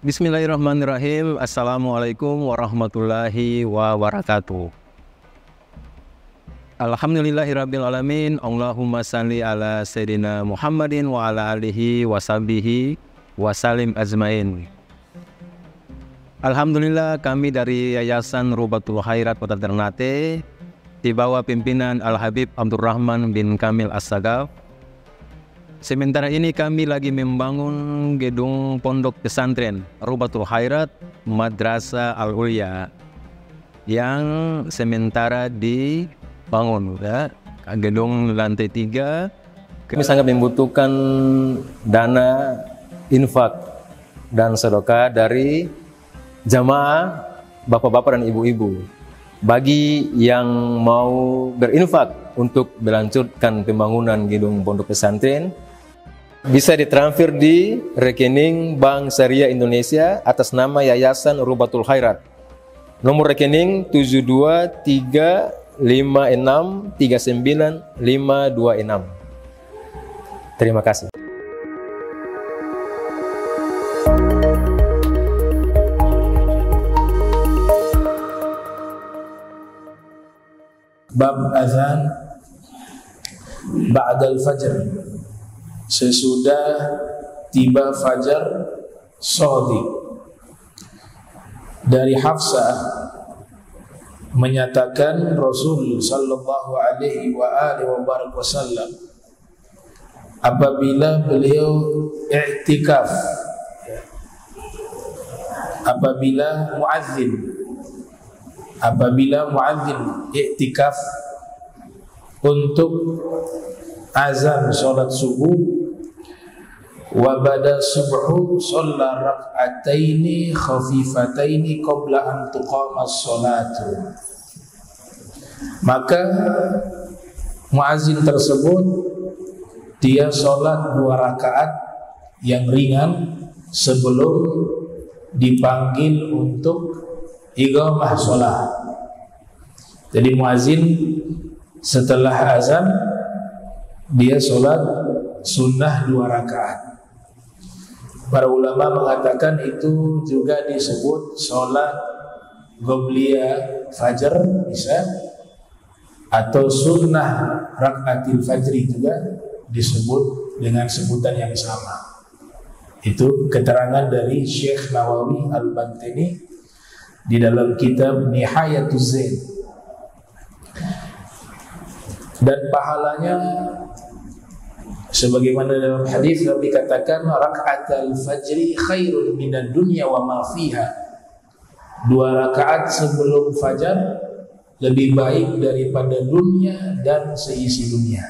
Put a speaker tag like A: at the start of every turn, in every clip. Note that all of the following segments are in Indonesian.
A: Bismillahirrahmanirrahim. Assalamualaikum warahmatullahi wabarakatuh. Alhamdulillahirrabbilalamin. Allahumma salli ala Sayyidina Muhammadin wa ala alihi wa sahbihi wa salim ajmain. Alhamdulillah, kami dari Yayasan Rubatul Khairat Kota Ternate di bawah pimpinan Al-Habib Abdurrahman bin Kamil As-Sagaf. Sementara ini kami lagi membangun gedung pondok pesantren Rubatul Khairat Madrasah Al-Ulya yang sementara dibangun, ya. Gedung lantai 3. Kami sangat membutuhkan dana infak dan sedekah dari jamaah bapak-bapak dan ibu-ibu. Bagi yang mau berinfak untuk melanjutkan pembangunan gedung pondok pesantren, bisa ditransfer di rekening Bank Syariah Indonesia atas nama Yayasan Rubatul Khairat. Nomor rekening 723563956. Terima kasih.
B: Bab azan ba'dal fajr, sesudah tiba fajar shadiq. Dari Hafsah menyatakan Rasul sallallahu alaihi wa alihi wasallam apabila beliau i'tikaf, apabila muadzin i'tikaf untuk azan sholat subuh, wa bada subhu sholla rak'ataini khafifataini qabla an tuqamas sholatu, maka muadzin tersebut dia sholat 2 rakaat yang ringan sebelum dipanggil untuk iqamah sholat. Jadi muadzin setelah azan dia sholat sunnah 2 rakaat. Para ulama mengatakan itu juga disebut sholat qobliyah fajar bisa, atau sunnah rakaatil fajri juga disebut dengan sebutan yang sama. Itu keterangan dari Syekh Nawawi Al-Bantini di dalam kitab Nihayatuz Zain. Dan pahalanya sebagaimana dalam hadis Nabi katakan rakaatul fajri khairun minad dunya wa ma fiha. 2 rakaat sebelum fajar lebih baik daripada dunia dan seisi dunia.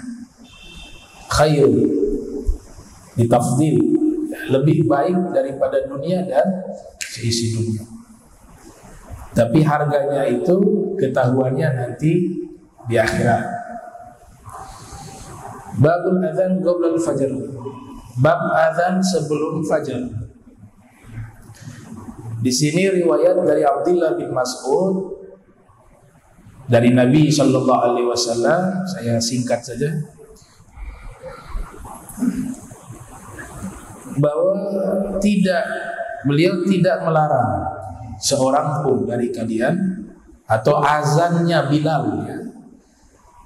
B: Khairun ditafdil, lebih baik daripada dunia dan seisi dunia. Tapi harganya itu ketahuannya nanti di akhirat. Babul adzan qabla al-fajr. Bab adzan sebelum fajar. Di sini riwayat dari Abdullah bin Mas'ud dari Nabi sallallahu alaihi wasallam, saya singkat saja, bahwa beliau tidak melarang seorang pun dari kalian, atau azannya Bilal, ya.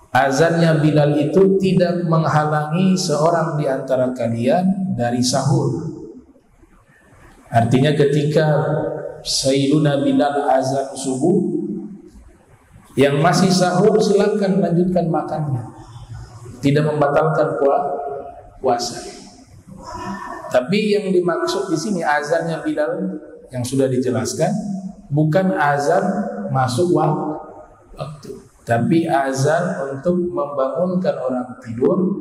B: Azannya Bilal itu tidak menghalangi seorang di antara kalian dari sahur. Artinya ketika Sayyiduna Bilal azan subuh, yang masih sahur silakan lanjutkan makannya, tidak membatalkan puasa. Tapi yang dimaksud di sini azannya Bilal yang sudah dijelaskan bukan azan masuk waktu, tapi azan untuk membangunkan orang tidur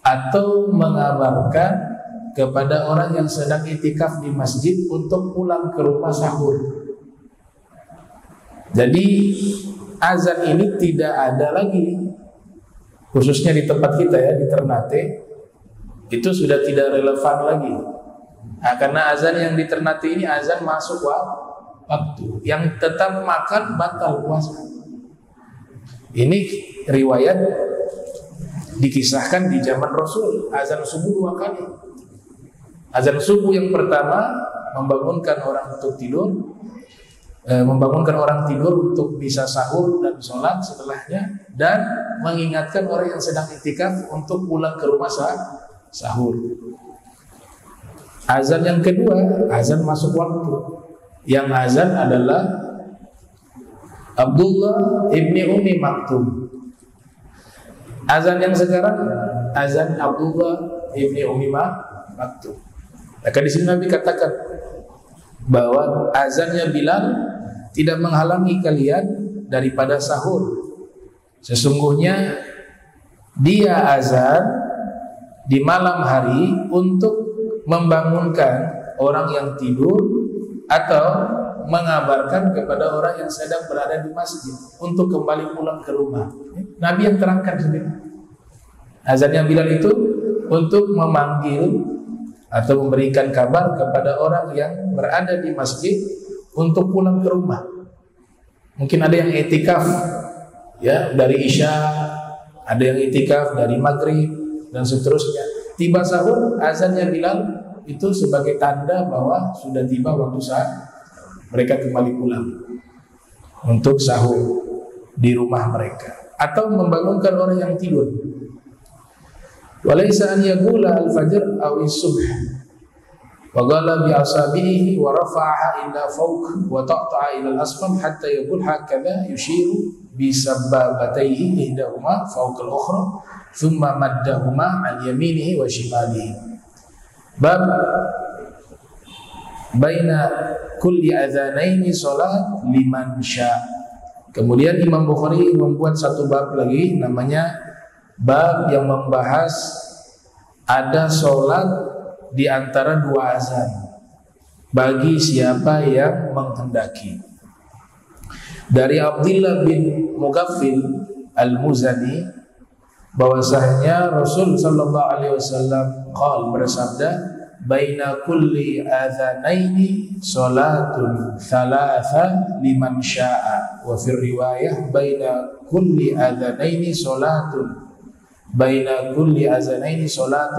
B: atau mengabarkan kepada orang yang sedang itikaf di masjid untuk pulang ke rumah sahur. Jadi azan ini tidak ada lagi, khususnya di tempat kita, ya, di Ternate, itu sudah tidak relevan lagi. Nah, karena azan yang di Ternate ini azan masuk waktu, yang tetap makan batal puasa. Ini riwayat dikisahkan di zaman Rasul, azan subuh 2 kali. Azan subuh yang pertama membangunkan orang untuk tidur, membangunkan orang tidur untuk bisa sahur dan sholat setelahnya, dan mengingatkan orang yang sedang iktikaf untuk pulang ke rumah sahur. Azan yang kedua, azan masuk waktu. Yang azan adalah Abdullah ibni Umi Maktum. Azan yang sekarang, azan Abdullah ibni Umi Maktum. Maka di sini Nabi katakan bahwa azannya Bilal tidak menghalangi kalian daripada sahur. Sesungguhnya dia azan di malam hari untuk membangunkan orang yang tidur atau mengabarkan kepada orang yang sedang berada di masjid untuk kembali pulang ke rumah. Nabi yang terangkan sendiri. Azannya Bilal itu untuk memanggil atau memberikan kabar kepada orang yang berada di masjid untuk pulang ke rumah. Mungkin ada yang itikaf ya dari Isya, ada yang itikaf dari Maghrib dan seterusnya. Tiba sahur, azannya Bilal itu sebagai tanda bahwa sudah tiba waktu saat mereka kembali pulang untuk sahur di rumah mereka, atau membangunkan orang yang tidur. Walaysa an yaqula al-fajr aw as-subh wa qala bi asabihi wa rafa'aha ila fawq wa taqta'a ila al-asfal hatta yaqul hakadha yushiru bi sabbabatayhi ihdahuma fawqa al-ukhra thumma maddahuma an yaminihi wa shimalihi. Bab baina kulli adzanaini salat liman sya. Kemudian Imam Bukhari membuat satu bab lagi, namanya bab yang membahas ada salat di antara dua azan bagi siapa yang menghendaki. Dari Abdullah bin Mughaffil Al-Muzani bahwasanya Rasul sallallahu alaihi wasallam bersabda, baina kulli adzanaini salatun thalatha liman syaa, wa fi riwayah baina kulli adzanaini salatun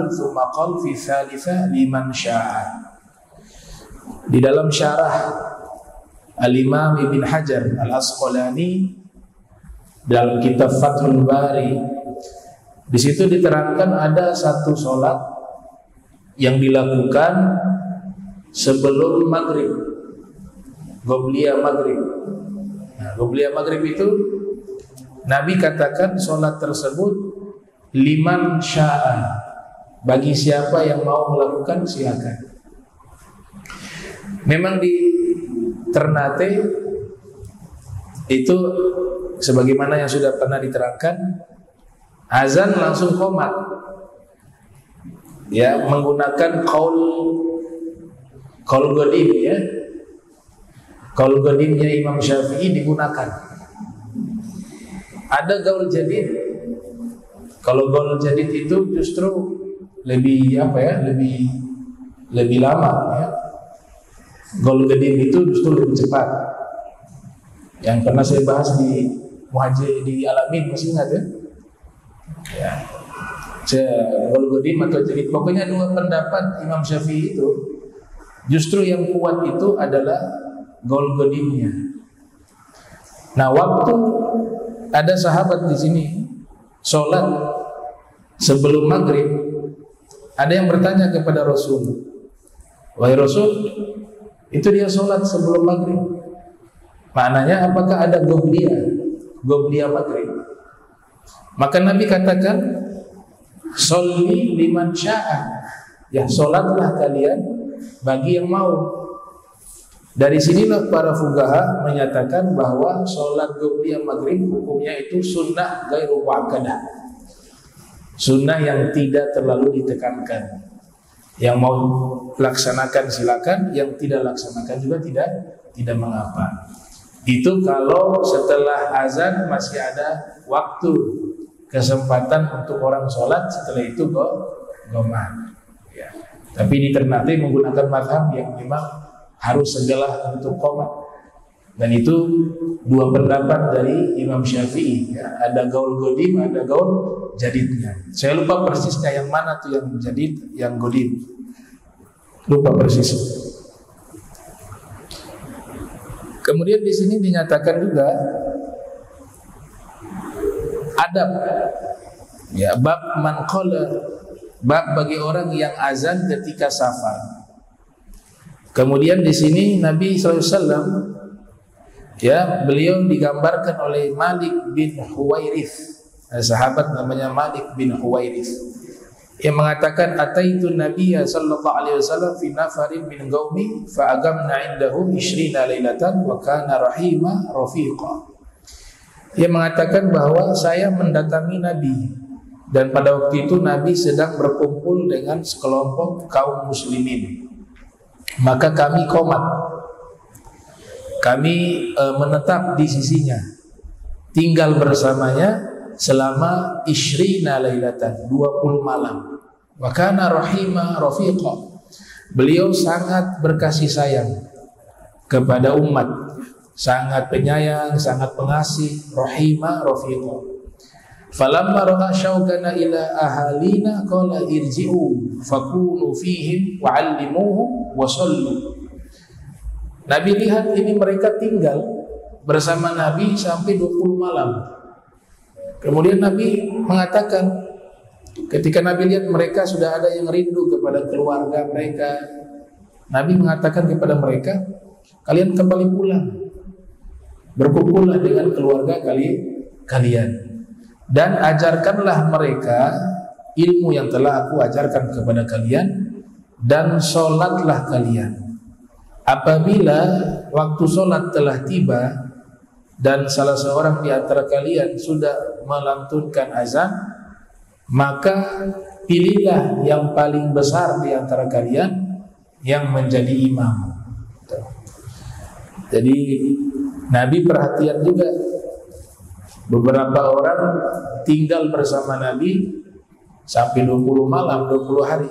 B: thumma qala fi thalitha liman syaa. Di dalam syarah Al-Imam Ibn Hajar Al-Asqalani dalam kitab Fathul Bari, di situ diterangkan ada satu solat yang dilakukan sebelum maghrib, Qobliyah maghrib. Nah, Qobliyah maghrib itu Nabi katakan solat tersebut liman syaa, bagi siapa yang mau melakukan silakan. Memang di Ternate itu sebagaimana yang sudah pernah diterangkan, azan langsung qomat, ya, menggunakan qaul qadim, ya. Qaul qadimnya Imam Syafi'i digunakan. Ada qaul jadid. Kalau qaul jadid itu justru lebih lebih lama, ya. Qaul qadim itu justru lebih cepat. Yang pernah saya bahas di Muhajir di Alamin, masih ingat ya? Ya. Qaul qadim atau jadid, pokoknya dua pendapat Imam Syafi'i itu justru yang kuat itu adalah qaul qadimnya. Nah, waktu ada sahabat di sini sholat sebelum maghrib, ada yang bertanya kepada Rasul, wahai Rasul, itu dia sholat sebelum maghrib, maknanya apakah ada qobliyah maghrib? Maka Nabi katakan, sholli liman syaa, ya, sholatlah kalian bagi yang mau. Dari sinilah para fuqaha menyatakan bahwa sholat qobliyah maghrib hukumnya itu sunnah ghairu muakkadah, sunnah yang tidak terlalu ditekankan. Yang mau laksanakan silakan, yang tidak laksanakan juga tidak mengapa. Itu kalau setelah azan masih ada waktu, kesempatan untuk orang sholat, setelah itu qomat. Ya. Tapi di Ternate menggunakan mazhab yang memang harus segala untuk qomat. Dan itu dua pendapat dari Imam Syafi'i, ya. Ada qaul qadim, ada qaul jadidnya. Saya lupa persisnya yang mana tuh yang jadid, yang qadim. Lupa persis. Kemudian di sini dinyatakan juga adab, ya, bab man qala, bab bagi orang yang azan ketika safar. Kemudian di sini Nabi SAW, ya, beliau digambarkan oleh Malik bin Huwairith, sahabat namanya Malik bin Huwairith, yang mengatakan ataitu Nabiyya sallallahu alaihi wasallam fi nafarin min qaumi fa agamna indahu 20 lailatan wa kana rahima rafiqa. Ia mengatakan bahwa saya mendatangi Nabi, dan pada waktu itu Nabi sedang berkumpul dengan sekelompok kaum muslimin. Maka kami qomat, kami menetap di sisinya, tinggal bersamanya selama 20 lailatan, 20 malam. Wa kana rahima rafiqa. Beliau sangat berkasih sayang kepada umat, sangat penyayang, sangat pengasih, rahima rafiqa. Falamma ra'a syaukana ila ahalina qala irji'u fakunu fihim wa'allimuhum wa sallu. Nabi lihat ini mereka tinggal bersama Nabi sampai 20 malam. Kemudian Nabi mengatakan, ketika Nabi lihat mereka sudah ada yang rindu kepada keluarga mereka, Nabi mengatakan kepada mereka, kalian kembali pulang, berkumpullah dengan keluarga kalian, dan ajarkanlah mereka ilmu yang telah aku ajarkan kepada kalian, dan sholatlah kalian. Apabila waktu sholat telah tiba dan salah seorang di antara kalian sudah melantunkan azan, maka pilihlah yang paling besar di antara kalian yang menjadi imam. Jadi Nabi perhatian juga. Beberapa orang tinggal bersama Nabi sampai 20 malam, 20 hari.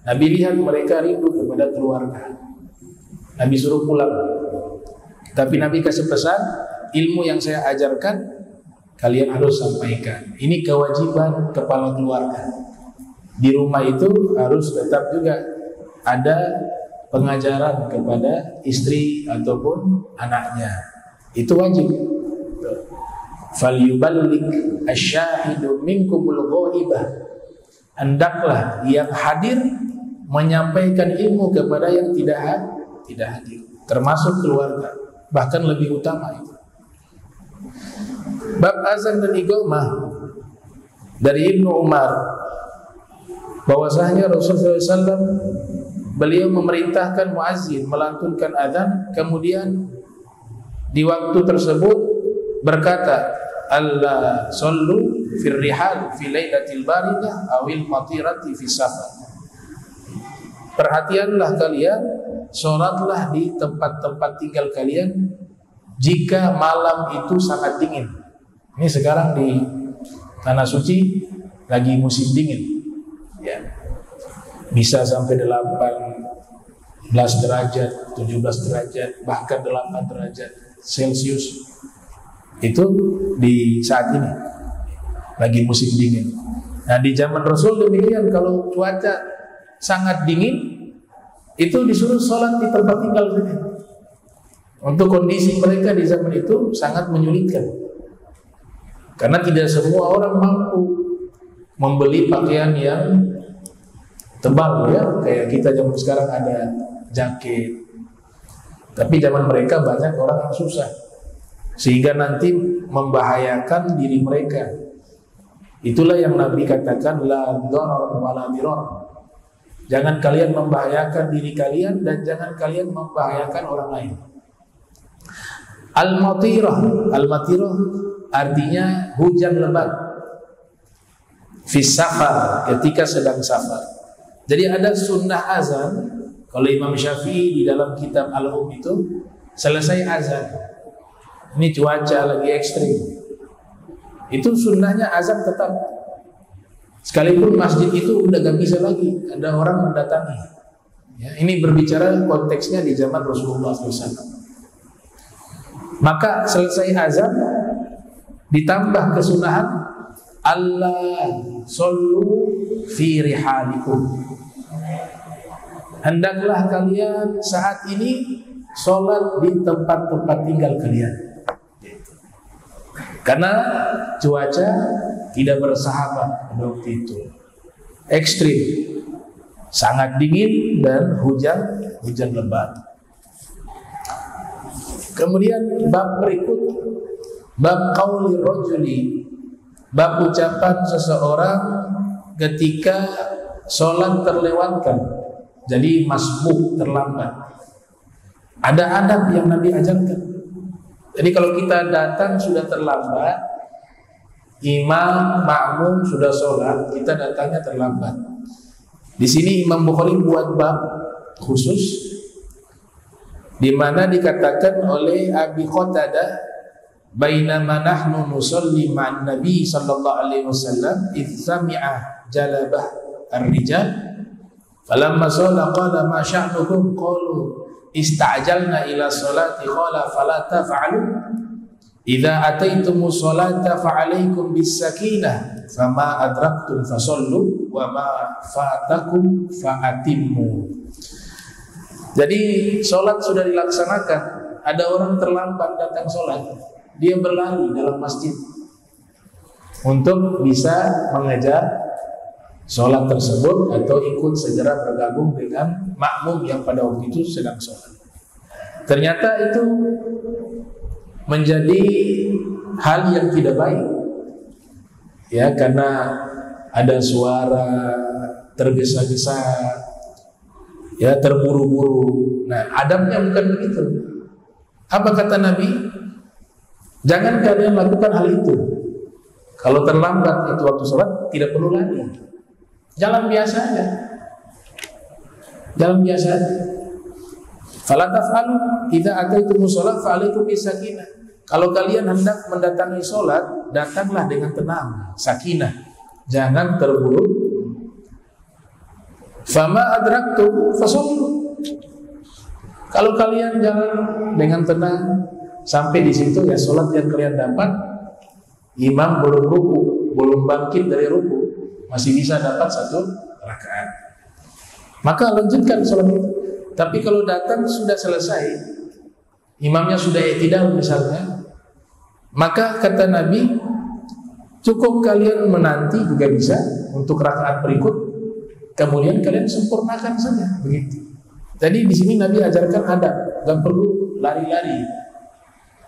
B: Nabi lihat mereka rindu kepada keluarga. Nabi suruh pulang. Tapi Nabi kasih pesan, ilmu yang saya ajarkan kalian harus sampaikan. Ini kewajiban kepala keluarga. Di rumah itu harus tetap juga ada pengajaran kepada istri ataupun anaknya. Itu wajib. Falyuballigh asyahidu minkumul ghaibah. Hendaklah yang hadir menyampaikan ilmu kepada yang tidak hadir, termasuk keluarga, bahkan lebih utama itu. Bab azan dan iqamah dari Ibnu Umar, bahwasanya Rasulullah SAW beliau memerintahkan muazzin melantunkan azan, kemudian di waktu tersebut berkata, Allah sallu fir rihal fi lailatil baridah awil matirati fi safar. Perhatianlah kalian, sholatlah di tempat-tempat tinggal kalian jika malam itu sangat dingin. Ini sekarang di Tanah Suci lagi musim dingin, ya. Bisa sampai 18 derajat, 17 derajat, bahkan 8 derajat Celcius. Itu di saat ini lagi musim dingin. Nah, di zaman Rasul demikian, kalau cuaca sangat dingin itu disuruh sholat di tempat tinggal saja. Untuk kondisi mereka di zaman itu sangat menyulitkan, karena tidak semua orang mampu membeli pakaian yang tebal, ya, kayak kita zaman sekarang ada jaket. Tapi zaman mereka banyak orang yang susah, sehingga nanti membahayakan diri mereka. Itulah yang Nabi katakan la dharar wa la dirar. Jangan kalian membahayakan diri kalian dan jangan kalian membahayakan orang lain. Al-matirah, al-matirah artinya hujan lebat. Fi safar, ketika sedang safar. Jadi ada sunnah azan. Kalau Imam Syafi'i di dalam kitab Al-Um itu, selesai azan, ini cuaca lagi ekstrim, itu sunnahnya azan tetap. Sekalipun masjid itu udah gak bisa lagi, ada orang mendatangi, ya, ini berbicara konteksnya di zaman Rasulullah SAW. Maka selesai azan ditambah kesunahan Allah sallu fi rihalikum. Hendaklah kalian saat ini sholat di tempat-tempat tinggal kalian. Karena cuaca tidak bersahabat pada waktu itu, ekstrim, sangat dingin dan hujan lebat. Kemudian bab berikut, bab qauli rajuli, bab ucapan seseorang ketika sholat terlewatkan, jadi masbuk, terlambat. Ada adab yang Nabi ajarkan. Jadi kalau kita datang sudah terlambat, imam, makmum sudah sholat, kita datangnya terlambat. Di sini Imam Bukhari buat bab khusus, di mana dikatakan oleh Abi Qatadah, bainama nahnu nusalli ma'an Nabi sallallahu alaihi wasallam idh sami'a jalabah ar-rijal falamma shalla qala ma sya'nukum qalu ista'jalna ila sholati qala fala taf'alu idza ataitumus sholata fa'alaikum bis sakinah fama adraktum fasallu wa ma fatakum fa'atimmu. Jadi sholat sudah dilaksanakan, ada orang terlambat datang sholat, dia berlari dalam masjid untuk bisa mengejar sholat tersebut atau ikut segera bergabung dengan makmum yang pada waktu itu sedang sholat. Ternyata itu menjadi hal yang tidak baik, ya, karena ada suara tergesa-gesa, ya, terburu-buru. Nah, adabnya bukan begitu. Apa kata Nabi? Jangan kalian lakukan hal itu. Kalau terlambat itu waktu sholat, tidak perlu lari. Jalan biasa aja. Jalan biasa aja. Fala taf'alu idza ataitumus shalah fa'alaikum bisakinah. Kalau kalian hendak mendatangi sholat, datanglah dengan tenang, sakinah. Jangan terburu. Fama adraktum fasallu. Kalau kalian jalan dengan tenang sampai di situ, ya sholat yang kalian dapat, imam belum ruku, belum bangkit dari ruku, masih bisa dapat 1 rakaat, maka lanjutkan sholat itu. Tapi kalau datang sudah selesai, imamnya sudah i'tidal misalnya, maka kata Nabi, cukup kalian menanti juga bisa untuk rakaat berikut, kemudian kalian sempurnakan saja, begitu. Jadi di sini Nabi ajarkan adab, gak perlu lari-lari,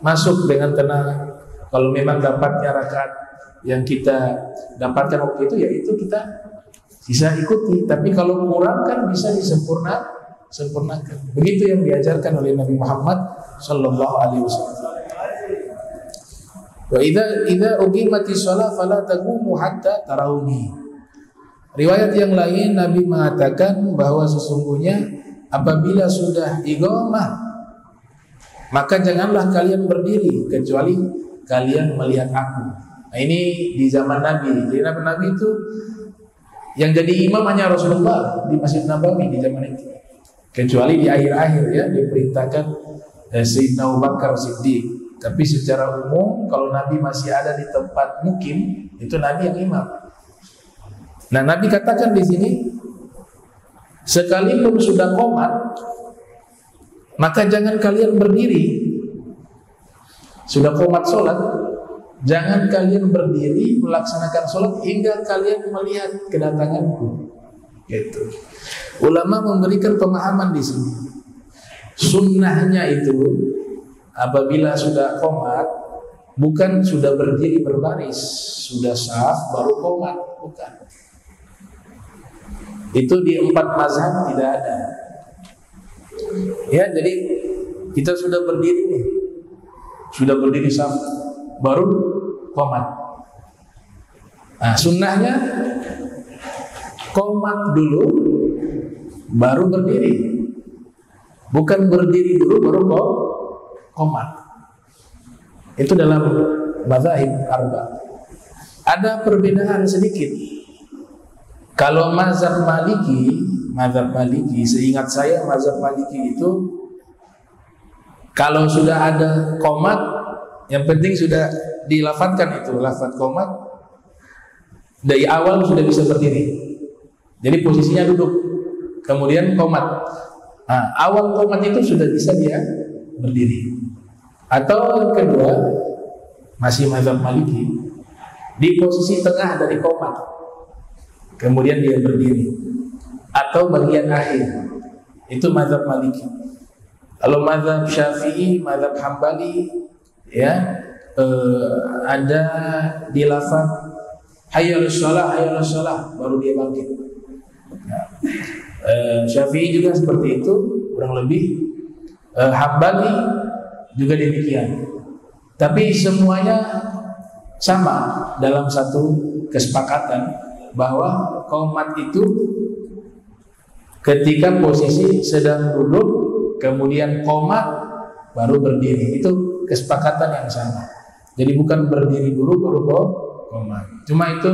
B: masuk dengan tenang. Kalau memang dapatnya rakaat yang kita dapatkan waktu itu, ya itu kita bisa ikuti. Tapi kalau kurang kan bisa disempurnakan. Begitu yang diajarkan oleh Nabi Muhammad sallallahu alaihi wasallam. Wa idza uqimatis shalah fala taqumu hatta tarawni. Riwayat yang lain Nabi mengatakan bahwa sesungguhnya apabila sudah iqamah, maka janganlah kalian berdiri kecuali kalian melihat aku. Nah, ini di zaman Nabi. Jadi Nabi itu yang jadi imam hanya Rasulullah di Masjid Nabawi di zaman itu. Kecuali di akhir-akhir, ya, diperintahkan Sayyidina Abu Bakar Siddiq. Tapi secara umum kalau Nabi masih ada di tempat mukim, itu Nabi yang imam. Nah, Nabi katakan di sini, sekalipun sudah qomat, maka jangan kalian berdiri. Sudah qomat sholat, jangan kalian berdiri melaksanakan sholat hingga kalian melihat kedatanganku. Gitu. Ulama memberikan pemahaman di sini. Sunnahnya itu apabila sudah qomat, bukan sudah berdiri berbaris, sudah saf baru qomat, bukan. Itu di 4 mazhab tidak ada. Ya, jadi kita sudah berdiri nih, sudah berdiri saf, baru qomat. Nah, sunnahnya qomat dulu, baru berdiri. Bukan berdiri dulu, baru qomat. Itu dalam mazhab arba. Ada perbedaan sedikit. Kalau mazhab Maliki, seingat saya mazhab Maliki itu kalau sudah ada qomat, yang penting sudah dilafadzkan itu lafaz qomat, dari awal sudah bisa berdiri. Jadi posisinya duduk, kemudian qomat. Awal qomat itu sudah bisa dia berdiri. Atau yang kedua, masih mazhab Maliki, di posisi tengah dari qomat, kemudian dia berdiri. Atau bagian akhir, itu mazhab Maliki. Kalau mazhab Syafi'i, mazhab Hambali, ya ada di lafaz hayya 'alas shalah baru dia bangkit. Syafi'i juga seperti itu kurang lebih, Hambali juga demikian. Tapi semuanya sama dalam satu kesepakatan bahwa qomat itu ketika posisi sedang duduk kemudian qomat baru berdiri, itu kesepakatan yang sama. Jadi bukan berdiri dulu baru qomat. Cuma itu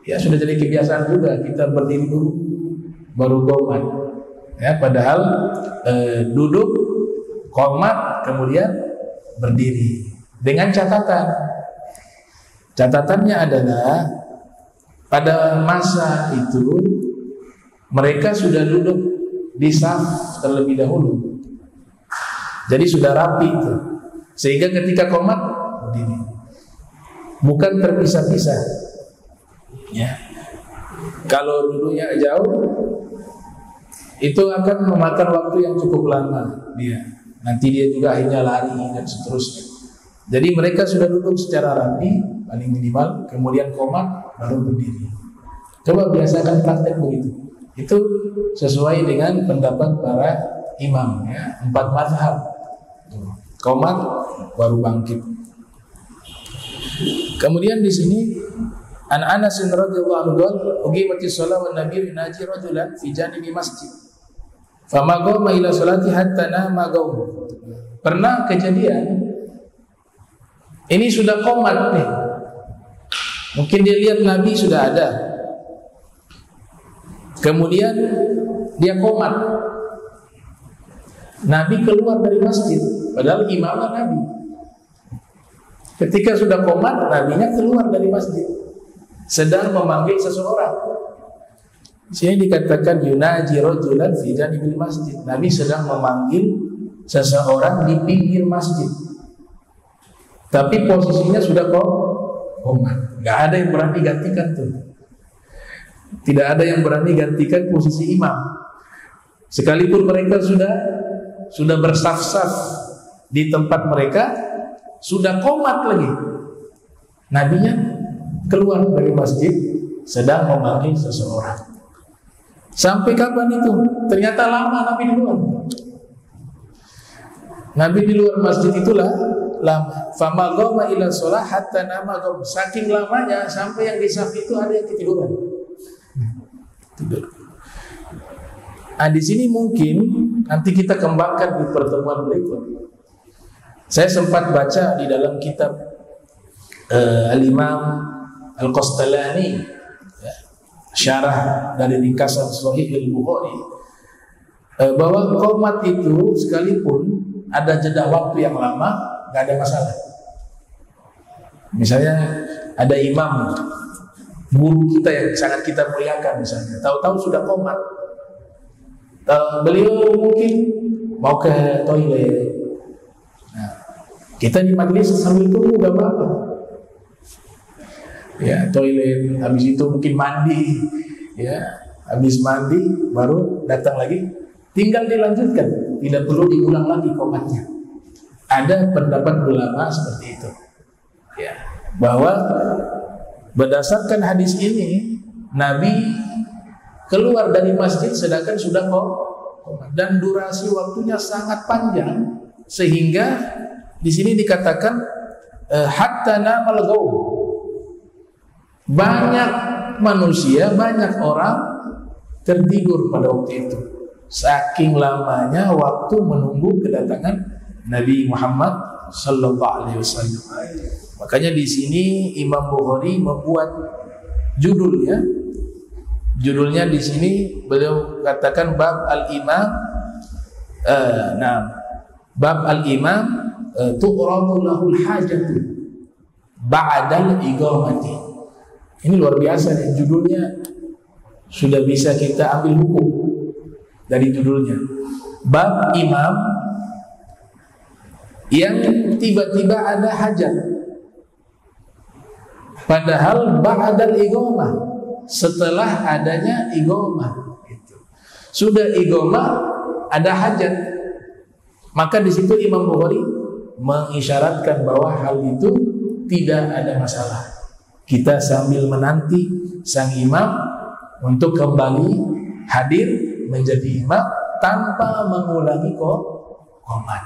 B: ya sudah jadi kebiasaan juga, kita berdiri dulu baru qomat. Ya, padahal duduk, qomat, kemudian berdiri. Dengan catatan. Catatannya adalah pada masa itu mereka sudah duduk di saf terlebih dahulu. Jadi sudah rapi itu. Sehingga ketika qomat berdiri. Bukan terpisah-pisah. Ya. Kalau duduknya jauh, itu akan memakan waktu yang cukup lama dia. Nanti dia juga akhirnya lari dan seterusnya. Jadi mereka sudah duduk secara rapi paling minimal, kemudian qomat baru berdiri. Coba biasakan praktek begitu. Itu sesuai dengan pendapat para imam, ya, 4 mazhab. Qomat baru bangkit. Kemudian di sini An Anas radhiyallahu anhu uqimatis shalah wan nabiy yunaji rajulan fi janibi masjid. Fama qama ila sholati hatta nama qaum. Pernah kejadian ini sudah qomat nih. Mungkin dia lihat Nabi sudah ada. Kemudian dia qomat. Nabi keluar dari masjid, padahal imamnya Nabi. Ketika sudah qomat, Nabinya keluar dari masjid, sedang memanggil seseorang. Sini dikatakan yunaji rajulan fi janibil masjid. Nabi sedang memanggil seseorang di pinggir masjid. Tapi posisinya sudah qomat. Enggak ada yang berani gantikan tuh. Tidak ada yang berani gantikan posisi imam. Sekalipun mereka sudah bersaf-saf di tempat mereka, sudah qomat lagi. Nabinya keluar dari masjid sedang memanggil seseorang. Sampai kapan itu? Ternyata lama Nabi di luar. Nabi di luar masjid itulah lama. Fama qama ila shalah hatta nama qaum. Saking lamanya sampai yang di saf itu ada yang ketiduran. Tidur. Di sini mungkin nanti kita kembangkan di pertemuan berikut. Saya sempat baca di dalam kitab Al-Imam Al-Qastalani, ya, syarah dari ringkasan Sahih Al-Bukhari, bahwa qomat itu sekalipun ada jeda waktu yang lama, nggak ada masalah. Misalnya ada imam, guru kita yang sangat kita muliakan misalnya, tahu-tahu sudah qomat, beliau mungkin mau ke toilet. Nah, kita di majelis sambil tunggu gak apa-apa. Ya, toilet, habis itu mungkin mandi, ya, habis mandi baru datang lagi, tinggal dilanjutkan, tidak perlu diulang lagi qomatnya. Ada pendapat ulama seperti itu, ya, bahwa berdasarkan hadis ini Nabi keluar dari masjid sedangkan sudah qomat dan durasi waktunya sangat panjang, sehingga di sini dikatakan hatta namal qaum. Banyak manusia, banyak orang tertidur pada waktu itu. Saking lamanya waktu menunggu kedatangan Nabi Muhammad sallallahu alaihi wasallam. Makanya di sini Imam Bukhari membuat judulnya. Judulnya di sini beliau katakan bab al-imam. Bab al-imam tu'radu lahul hajatu ba'dal iqamati. Ini luar biasa nih, judulnya sudah bisa kita ambil hukum dari judulnya. bab imam yang tiba-tiba ada hajat, padahal ba'dal iqamah, setelah adanya iqamah, sudah iqamah ada hajat, maka di situ Imam Bukhari mengisyaratkan bahwa hal itu tidak ada masalah. Kita sambil menanti sang imam untuk kembali hadir menjadi imam tanpa mengulangi qomat.